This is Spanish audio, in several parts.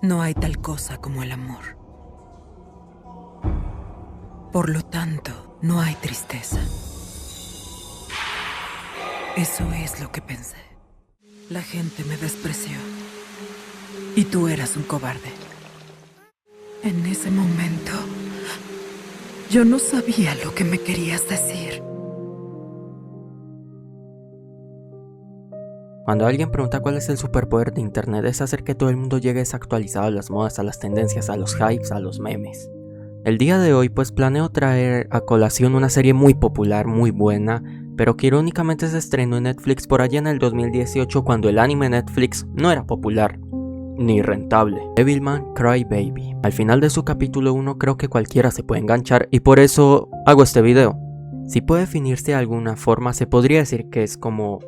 No hay tal cosa como el amor. Por lo tanto, no hay tristeza. Eso es lo que pensé. La gente me despreció. Y tú eras un cobarde. En ese momento, yo no sabía lo que me querías decir. Cuando alguien pregunta cuál es el superpoder de internet, es hacer que todo el mundo llegue desactualizado a las modas, a las tendencias, a los hypes, a los memes. El día de hoy pues planeo traer a colación una serie muy popular, muy buena, pero que irónicamente se estrenó en Netflix por allá en el 2018 cuando el anime Netflix no era popular ni rentable. Devilman Crybaby. Al final de su capítulo 1 creo que cualquiera se puede enganchar y por eso hago este video. Si puede definirse de alguna forma, se podría decir que es como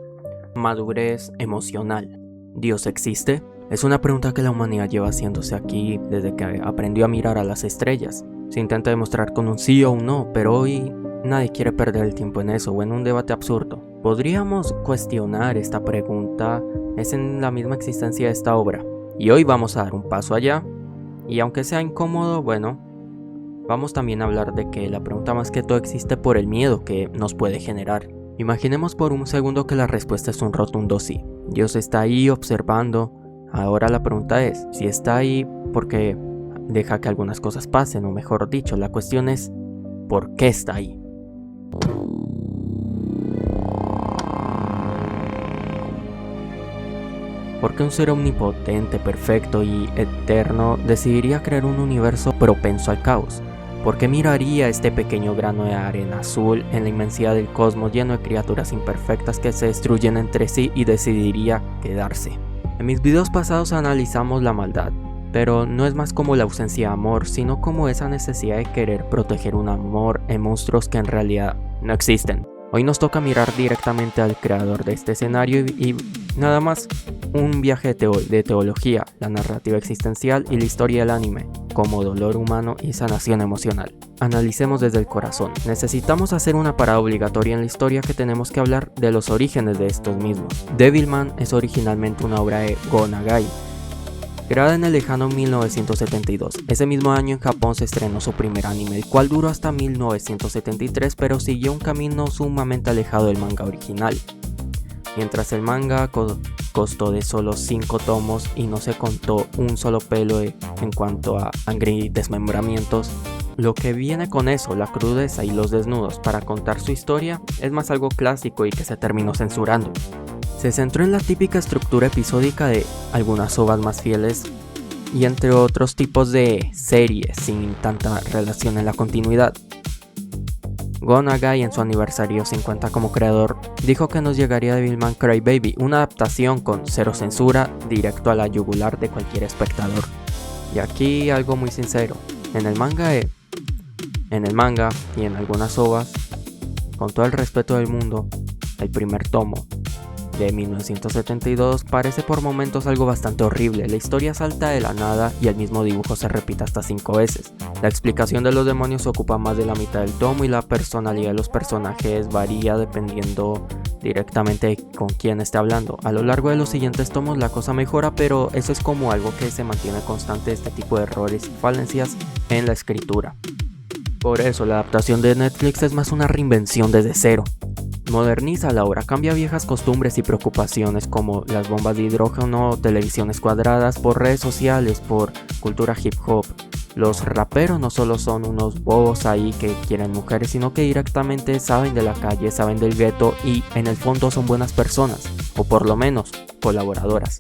madurez emocional. ¿Dios existe? Es una pregunta que la humanidad lleva haciéndose aquí desde que aprendió a mirar a las estrellas. Se intenta demostrar con un sí o un no, pero hoy nadie quiere perder el tiempo en eso o en un debate absurdo. Podríamos cuestionar esta pregunta, es en la misma existencia de esta obra. Y hoy vamos a dar un paso allá, y aunque sea incómodo, bueno, vamos también a hablar de que la pregunta más que todo existe por el miedo que nos puede generar. Imaginemos por un segundo que la respuesta es un rotundo sí. Dios está ahí observando. Ahora la pregunta es, si está ahí, ¿por qué deja que algunas cosas pasen? O mejor dicho, la cuestión es, ¿por qué está ahí? ¿Por qué un ser omnipotente, perfecto y eterno decidiría crear un universo propenso al caos? ¿Por qué miraría este pequeño grano de arena azul en la inmensidad del cosmos lleno de criaturas imperfectas que se destruyen entre sí y decidiría quedarse? En mis videos pasados analizamos la maldad, pero no es más como la ausencia de amor, sino como esa necesidad de querer proteger un amor en monstruos que en realidad no existen. Hoy nos toca mirar directamente al creador de este escenario y nada más un viaje de teología, la narrativa existencial y la historia del anime, como dolor humano y sanación emocional. Analicemos desde el corazón. Necesitamos hacer una parada obligatoria en la historia que tenemos que hablar de los orígenes de estos mismos. Devilman es originalmente una obra de Go Nagai, creada en el lejano 1972. Ese mismo año en Japón se estrenó su primer anime, el cual duró hasta 1973, pero siguió un camino sumamente alejado del manga original. Mientras el manga costó de solo 5 tomos y no se contó un solo pelo en cuanto a sangre y desmembramientos, lo que viene con eso, la crudeza y los desnudos para contar su historia, es más algo clásico y que se terminó censurando. Se centró en la típica estructura episódica de algunas ovas más fieles y entre otros tipos de series sin tanta relación en la continuidad. Go Nagai en su aniversario 50 como creador dijo que nos llegaría Devilman Crybaby, una adaptación con cero censura, directo a la yugular de cualquier espectador. Y aquí algo muy sincero, en el manga y en algunas ovas, con todo el respeto del mundo, el primer tomo de 1972 parece por momentos algo bastante horrible. La historia salta de la nada y el mismo dibujo se repite hasta 5 veces. La explicación de los demonios ocupa más de la mitad del tomo y la personalidad de los personajes varía dependiendo directamente de con quién esté hablando. A lo largo de los siguientes tomos la cosa mejora, pero eso es como algo que se mantiene constante, este tipo de errores y falencias en la escritura. Por eso la adaptación de Netflix es más una reinvención desde cero. Moderniza la obra, cambia viejas costumbres y preocupaciones como las bombas de hidrógeno, televisiones cuadradas, por redes sociales, por cultura hip hop. Los raperos no solo son unos bobos ahí que quieren mujeres, sino que directamente saben de la calle, saben del gueto y en el fondo son buenas personas, o por lo menos colaboradoras.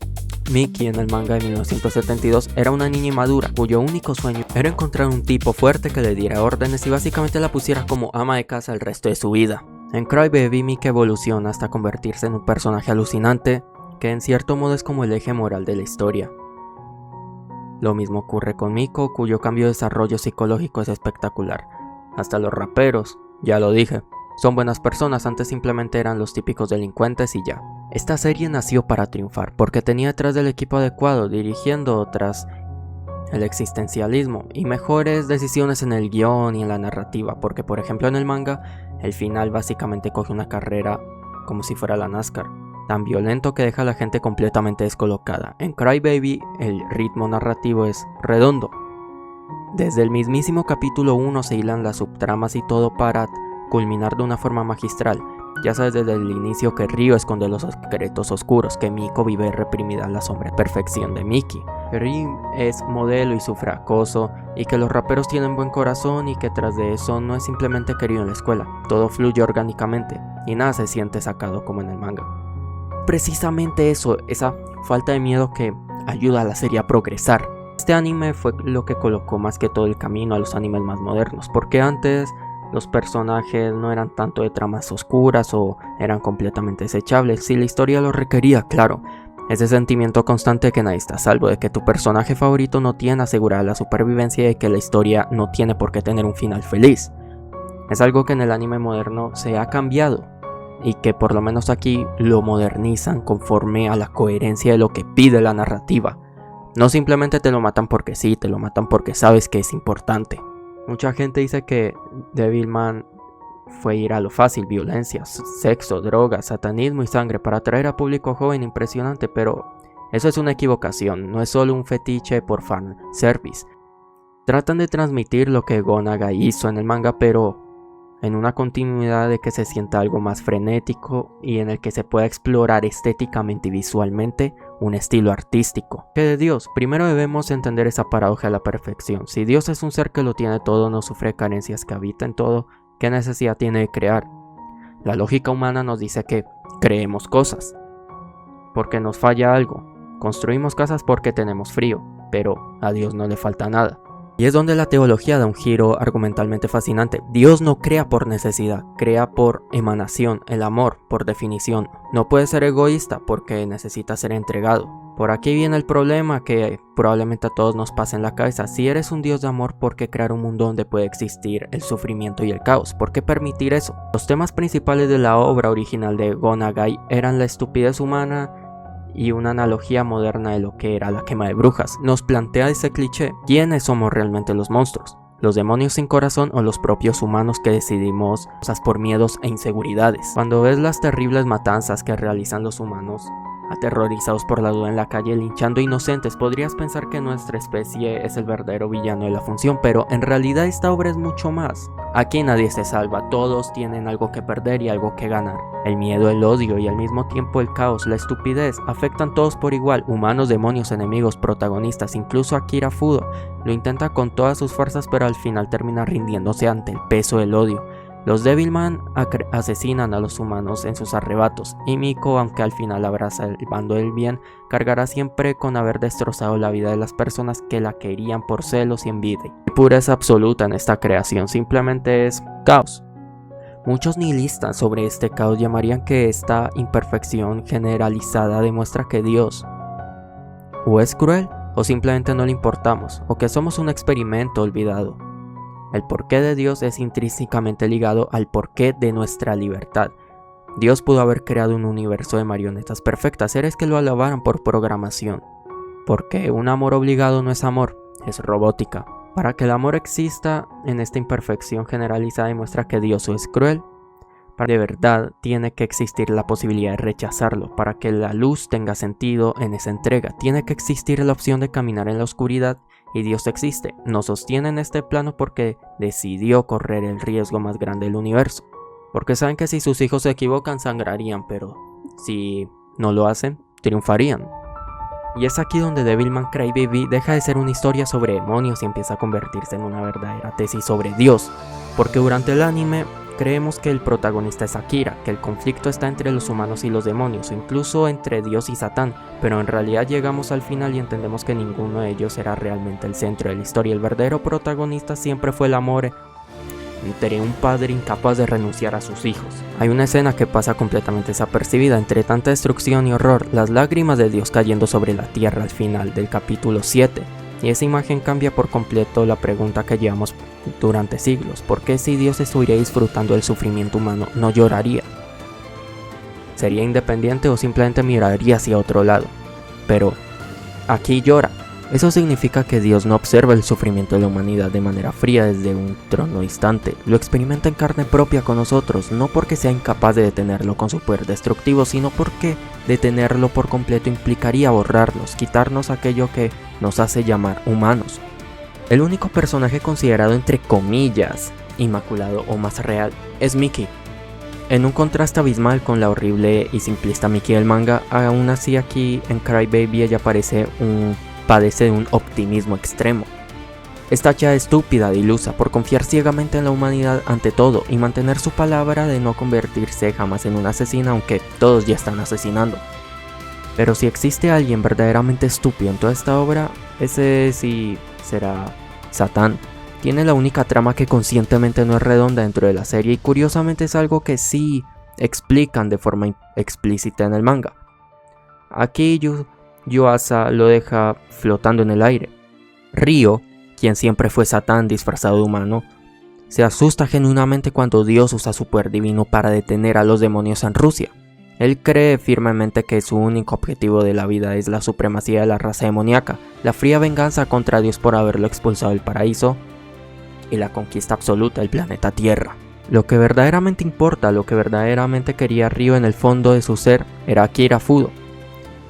Miki en el manga de 1972 era una niña inmadura cuyo único sueño era encontrar un tipo fuerte que le diera órdenes y básicamente la pusiera como ama de casa el resto de su vida. En Crybaby, Miki evoluciona hasta convertirse en un personaje alucinante que en cierto modo es como el eje moral de la historia. Lo mismo ocurre con Miko, cuyo cambio de desarrollo psicológico es espectacular. Hasta los raperos, ya lo dije, son buenas personas, antes simplemente eran los típicos delincuentes y ya. Esta serie nació para triunfar, porque tenía detrás del equipo adecuado, dirigiendo tras el existencialismo y mejores decisiones en el guión y en la narrativa, porque por ejemplo en el manga, el final básicamente coge una carrera como si fuera la NASCAR. tan violento que deja a la gente completamente descolocada. En Cry Baby el ritmo narrativo es redondo. Desde el mismísimo capítulo 1 se hilan las subtramas y todo para culminar de una forma magistral. Ya sabes desde el inicio que Ryo esconde los secretos oscuros, que Miko vive reprimida en la sombra de perfección de Miki, que Rim es modelo y sufre acoso, y que los raperos tienen buen corazón y que tras de eso no es simplemente querido en la escuela. Todo fluye orgánicamente y nada se siente sacado como en el manga. Precisamente eso, esa falta de miedo que ayuda a la serie a progresar. Este anime fue lo que colocó más que todo el camino a los animes más modernos, porque antes los personajes no eran tanto de tramas oscuras o eran completamente desechables. Si la historia lo requería, claro. Ese sentimiento constante de que nadie está a salvo, de que tu personaje favorito no tiene asegurada la supervivencia y de que la historia no tiene por qué tener un final feliz. Es algo que en el anime moderno se ha cambiado y que por lo menos aquí lo modernizan conforme a la coherencia de lo que pide la narrativa. No simplemente te lo matan porque sí, te lo matan porque sabes que es importante. Mucha gente dice que Devilman fue ir a lo fácil, violencia, sexo, drogas, satanismo y sangre para atraer a público joven impresionante, pero eso es una equivocación, no es solo un fetiche por fan service. Tratan de transmitir lo que Go Nagai hizo en el manga, pero en una continuidad de que se sienta algo más frenético y en el que se pueda explorar estéticamente y visualmente un estilo artístico. Que de Dios, primero debemos entender esa paradoja a la perfección. Si Dios es un ser que lo tiene todo, no sufre carencias, que habita en todo, ¿qué necesidad tiene de crear? La lógica humana nos dice que creemos cosas porque nos falla algo. Construimos casas porque tenemos frío, pero a Dios no le falta nada. Y es donde la teología da un giro argumentalmente fascinante. Dios no crea por necesidad, crea por emanación. El amor, por definición, no puede ser egoísta porque necesita ser entregado. Por aquí viene el problema que probablemente a todos nos pase en la cabeza. Si eres un Dios de amor, ¿por qué crear un mundo donde puede existir el sufrimiento y el caos? ¿Por qué permitir eso? Los temas principales de la obra original de Go Nagai eran la estupidez humana y una analogía moderna de lo que era la quema de brujas. Nos plantea ese cliché: ¿quiénes somos realmente los monstruos? ¿Los demonios sin corazón o los propios humanos que decidimos cosas por miedos e inseguridades? Cuando ves las terribles matanzas que realizan los humanos, aterrorizados por la duda en la calle, linchando inocentes, podrías pensar que nuestra especie es el verdadero villano de la función, pero en realidad esta obra es mucho más. Aquí nadie se salva, todos tienen algo que perder y algo que ganar. El miedo, el odio y al mismo tiempo el caos, la estupidez, afectan todos por igual. Humanos, demonios, enemigos, protagonistas, incluso Akira Fudo lo intenta con todas sus fuerzas, pero al final termina rindiéndose ante el peso del odio. Los Devilman asesinan a los humanos en sus arrebatos, y Miko, aunque al final abraza el bando del bien, cargará siempre con haber destrozado la vida de las personas que la querían por celos y envidia. La pureza absoluta en esta creación simplemente es caos. Muchos nihilistas sobre este caos llamarían que esta imperfección generalizada demuestra que Dios o es cruel o simplemente no le importamos, o que somos un experimento olvidado. El porqué de Dios es intrínsecamente ligado al porqué de nuestra libertad. Dios pudo haber creado un universo de marionetas perfectas, seres que lo alabaran por programación. Porque un amor obligado no es amor, es robótica. Para que el amor exista en esta imperfección generalizada demuestra que Dios o es cruel. Para de verdad tiene que existir la posibilidad de rechazarlo. Para que la luz tenga sentido en esa entrega, tiene que existir la opción de caminar en la oscuridad. Y Dios existe, nos sostiene en este plano porque decidió correr el riesgo más grande del universo. Porque saben que si sus hijos se equivocan sangrarían, pero si no lo hacen, triunfarían. Y es aquí donde Devilman Crybaby deja de ser una historia sobre demonios y empieza a convertirse en una verdadera tesis sobre Dios. Porque durante el anime creemos que el protagonista es Akira, que el conflicto está entre los humanos y los demonios, o incluso entre Dios y Satán, pero en realidad llegamos al final y entendemos que ninguno de ellos era realmente el centro de la historia. El verdadero protagonista siempre fue el amor entre un padre incapaz de renunciar a sus hijos. Hay una escena que pasa completamente desapercibida entre tanta destrucción y horror, las lágrimas de Dios cayendo sobre la tierra al final del capítulo 7. Y esa imagen cambia por completo la pregunta que llevamos durante siglos: ¿por qué si Dios estuviera disfrutando del sufrimiento humano no lloraría? ¿Sería independiente o simplemente miraría hacia otro lado? Pero aquí llora. Eso significa que Dios no observa el sufrimiento de la humanidad de manera fría desde un trono distante. Lo experimenta en carne propia con nosotros, no porque sea incapaz de detenerlo con su poder destructivo, sino porque detenerlo por completo implicaría borrarnos, quitarnos aquello que nos hace llamar humanos. El único personaje considerado entre comillas inmaculado o más real es Miki. En un contraste abismal con la horrible y simplista Miki del manga, aún así aquí en Crybaby ella padece de un optimismo extremo. Está hecha de estúpida e ilusa por confiar ciegamente en la humanidad ante todo y mantener su palabra de no convertirse jamás en una asesina, aunque todos ya están asesinando. Pero si existe alguien verdaderamente estúpido en toda esta obra, ese sí será Satán. Tiene la única trama que conscientemente no es redonda dentro de la serie y curiosamente es algo que sí explican de forma explícita en el manga. Aquí Yuasa lo deja flotando en el aire. Ryo, quien siempre fue Satán disfrazado de humano, se asusta genuinamente cuando Dios usa su poder divino para detener a los demonios en Rusia. Él cree firmemente que su único objetivo de la vida es la supremacía de la raza demoníaca, la fría venganza contra Dios por haberlo expulsado del paraíso y la conquista absoluta del planeta Tierra. Lo que verdaderamente importa, lo que verdaderamente quería Ryo en el fondo de su ser, era Akira Fudo.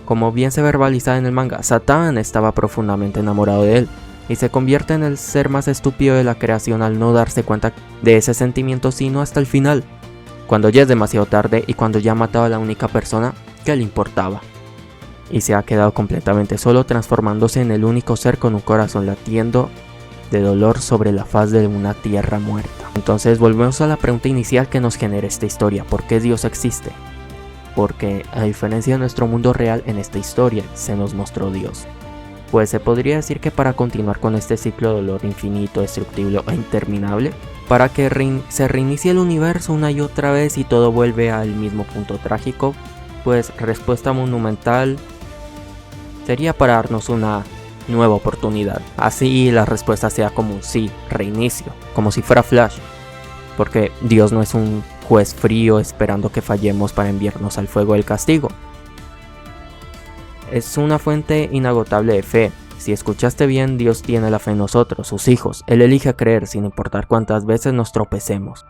Como bien se verbaliza en el manga, Satán estaba profundamente enamorado de él, y se convierte en el ser más estúpido de la creación al no darse cuenta de ese sentimiento sino hasta el final, cuando ya es demasiado tarde y cuando ya ha matado a la única persona que le importaba. Y se ha quedado completamente solo, transformándose en el único ser con un corazón latiendo de dolor sobre la faz de una tierra muerta. Entonces volvemos a la pregunta inicial que nos genera esta historia: ¿por qué Dios existe? Porque a diferencia de nuestro mundo real, en esta historia se nos mostró Dios. Pues se podría decir que para continuar con este ciclo de dolor infinito, destructible e interminable, para que se reinicie el universo una y otra vez y todo vuelve al mismo punto trágico, pues respuesta monumental sería para darnos una nueva oportunidad. Así la respuesta sea como un sí, reinicio, como si fuera Flash, porque Dios no es un juez frío esperando que fallemos para enviarnos al fuego del castigo. Es una fuente inagotable de fe. Si escuchaste bien, Dios tiene la fe en nosotros, sus hijos. Él elige creer sin importar cuántas veces nos tropecemos.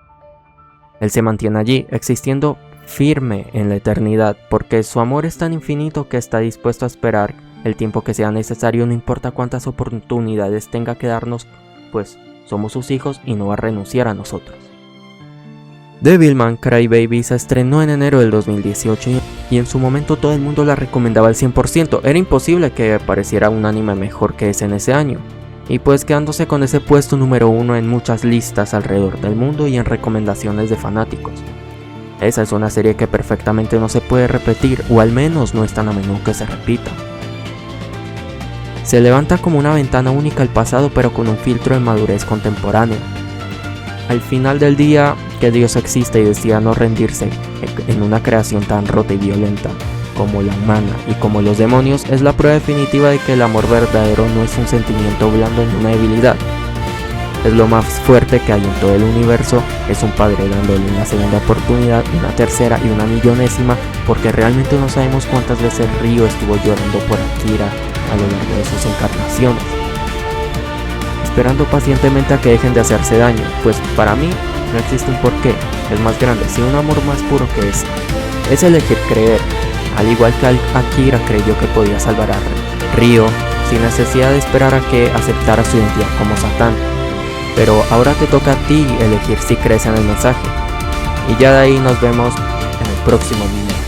Él se mantiene allí, existiendo firme en la eternidad, porque su amor es tan infinito que está dispuesto a esperar el tiempo que sea necesario, no importa cuántas oportunidades tenga que darnos, pues somos sus hijos y no va a renunciar a nosotros. Devilman Crybaby se estrenó en enero del 2018 y en su momento todo el mundo la recomendaba al 100%. Era imposible que apareciera un anime mejor que ese en ese año, y pues quedándose con ese puesto número 1 en muchas listas alrededor del mundo y en recomendaciones de fanáticos. Esa es una serie que perfectamente no se puede repetir, o al menos no es tan a menudo que se repita. Se levanta como una ventana única al pasado, pero con un filtro de madurez contemporánea. Al final del día, que Dios existe y decida no rendirse en una creación tan rota y violenta como la humana y como los demonios, es la prueba definitiva de que el amor verdadero no es un sentimiento blando ni una debilidad. Es lo más fuerte que hay en todo el universo, es un padre dándole una segunda oportunidad, una tercera y una millonésima, porque realmente no sabemos cuántas veces Ryo estuvo llorando por Akira a lo largo de sus encarnaciones, esperando pacientemente a que dejen de hacerse daño, pues para mí no existe un porqué, es más grande, sin un amor más puro que ese. Es elegir creer, al igual que Akira creyó que podía salvar a Ryo, sin necesidad de esperar a que aceptara su identidad como Satán. Pero ahora te toca a ti elegir si crees en el mensaje. Y ya de ahí nos vemos en el próximo video.